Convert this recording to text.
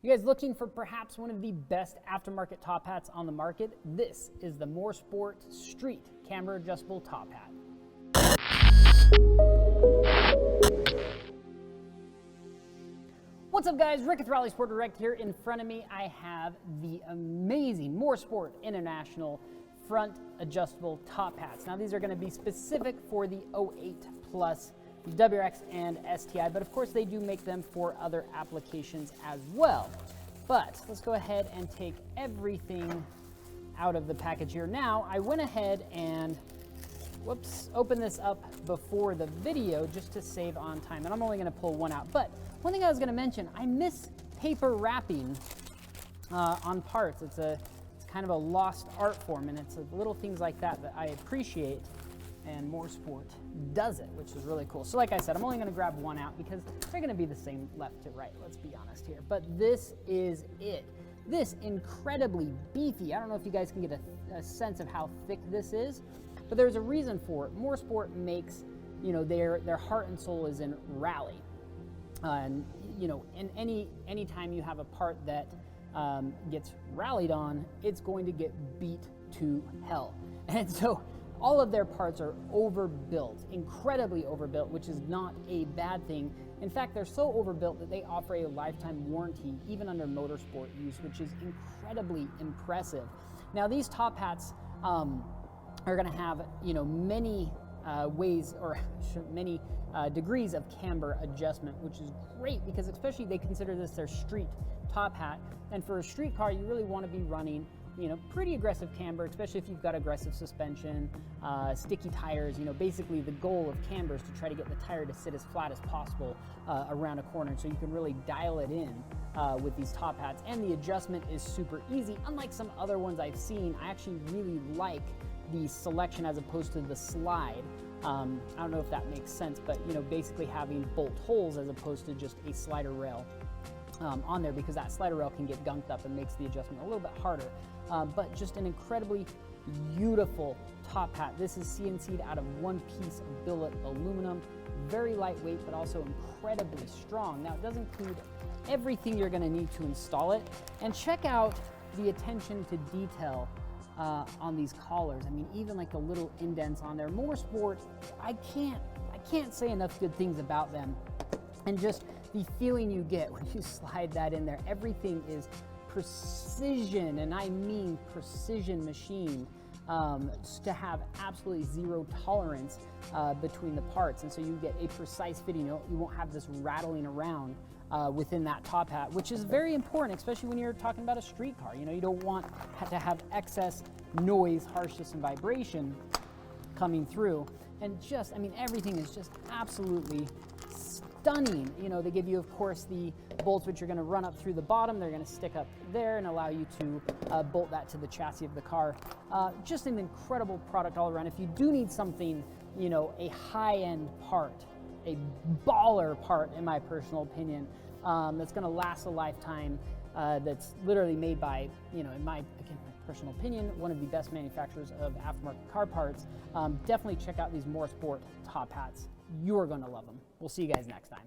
You guys looking for perhaps one of the best aftermarket top hats on the market? This is the MooreSport Street Camber Adjustable Top Hat. What's up guys, Rick with Raleigh Sport Direct here. In front of me I have the amazing MooreSport International front adjustable top hats. Now these are going to be specific for the 08 plus WRX and STI, but of course they do make them for other applications as well. But let's go ahead and take everything out of the package here. Now I went ahead and open this up before the video just to save on time, and I'm only going to pull one out. But one thing I was going to mention, I miss paper wrapping on parts. It's kind of a lost art form, and it's little things like that that I appreciate, and MooreSport does it, which is really cool. So like I said, I'm only going to grab one out because they're going to be the same left to right, let's be honest here. But this is it. This incredibly beefy, I don't know if you guys can get a sense of how thick this is, but there's a reason for it. MooreSport makes, you know, their heart and soul is in rally. And you know, in any time you have a part that gets rallied on, it's going to get beat to hell. And so all of their parts are overbuilt, incredibly overbuilt, which is not a bad thing. In fact, they're so overbuilt that they offer a lifetime warranty, even under motorsport use, which is incredibly impressive. Now, these top hats are going to have, you know, many ways or many degrees of camber adjustment, which is great because especially they consider this their street top hat. And for a street car, you really want to be running, you know, pretty aggressive camber, especially if you've got aggressive suspension, sticky tires. You know, basically the goal of camber is to try to get the tire to sit as flat as possible around a corner, so you can really dial it in with these top hats. And the adjustment is super easy. Unlike some other ones I've seen, I actually really like the selection as opposed to the slide. I don't know if that makes sense, but you know, basically having bolt holes as opposed to just a slider rail on there, because that slider rail can get gunked up and makes the adjustment a little bit harder. But just an incredibly beautiful top hat. This is CNC'd out of one piece of billet aluminum, very lightweight, but also incredibly strong. Now it does include everything you're gonna need to install it. And check out the attention to detail on these collars. I mean, even like the little indents on there. MooreSport, I can't say enough good things about them. And just the feeling you get when you slide that in there. Everything is precision, and I mean precision machined, to have absolutely zero tolerance between the parts. And so you get a precise fitting. You won't have this rattling around within that top hat, which is very important, especially when you're talking about a street car. You know, you don't want to have excess noise, harshness, and vibration coming through. And just, I mean, everything is just absolutely stunning. You know, they give you, of course, the bolts which are going to run up through the bottom. They're going to stick up there and allow you to bolt that to the chassis of the car. Just an incredible product all around. If you do need something, you know, a high-end part, a baller part, in my personal opinion, that's going to last a lifetime, that's literally made by, you know, in my personal opinion, one of the best manufacturers of aftermarket car parts, definitely check out these MooreSport top hats. You are going to love them. We'll see you guys next time.